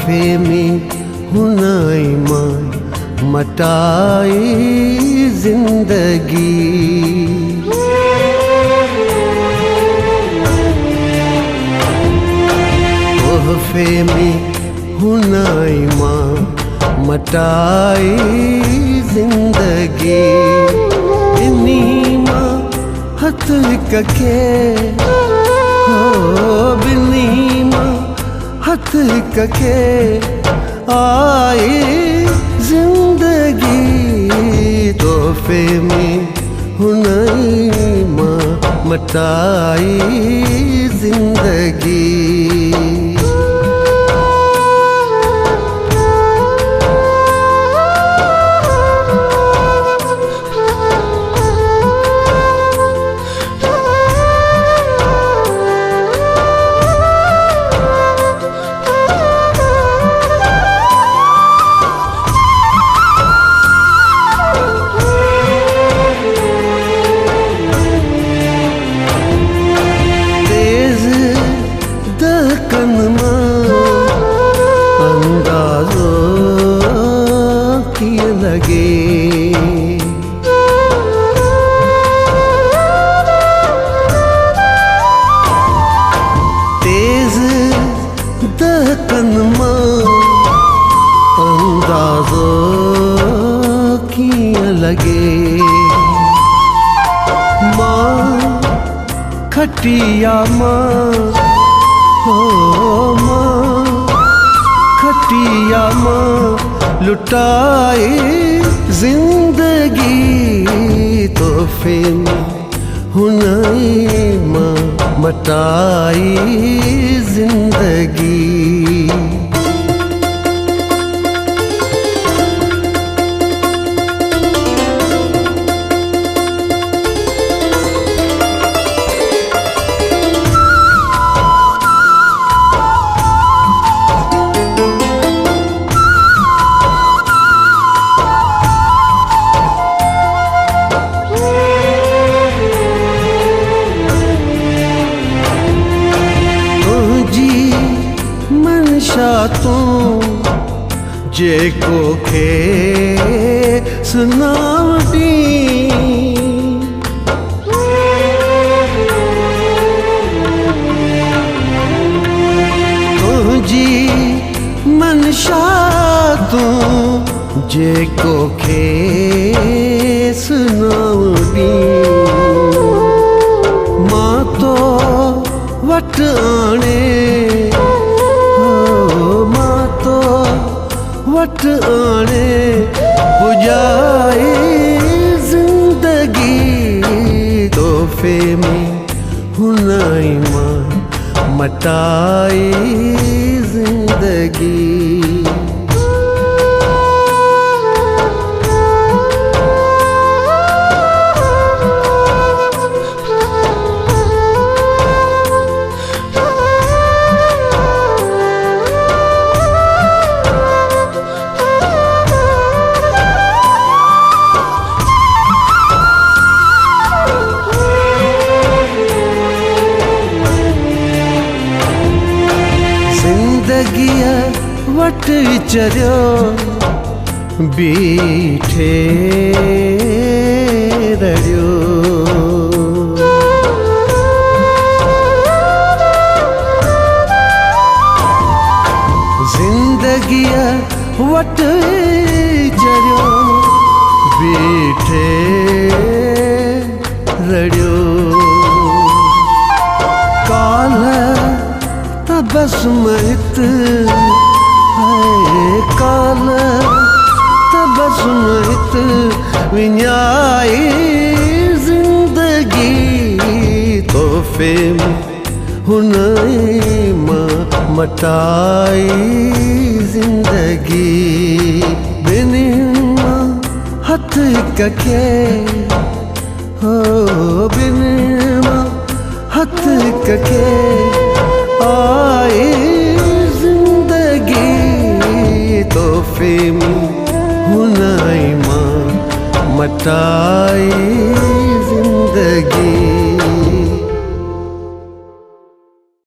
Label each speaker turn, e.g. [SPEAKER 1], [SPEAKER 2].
[SPEAKER 1] तोहफे में हुनाई मां मटाई जिंदगी। तोहफे में हुनाई मां मटाई जिंदगी। इन्नी मां हथ कके हो बिन्नी मां हथ कके आई जिंदगी। तोहफे में हुनाई मां मटाई जिंदगी। लगे तेज दहकन मां अंदाजो किया लगे। मां खटिया मां हो मां खटिया मां लुटाए जिंदगी। तोहफे में हुनाई मां मटाई जिंदगी। तू जेको खे सुनावटी तुझी मनशा तू जेको खे सुनावटी। मां तो वट आणे वट आने बुझाए जिंदगी। तोहफे में हुनाई मां मटाई जिंदगी। जिंदगिया वट चरियो बीठे रड़ियो। जिंदगिया वट चरियो बीठे रड़ियो। काल तबस्मत काल तबस्मत विन्याई जिंदगी। तोहफे में हुनाई मां मटाई जिंदगी। बिन मां हथ कके हो बिन मां हथ कके आए जिंदगी। तोहफे में हुनाई मां मटाई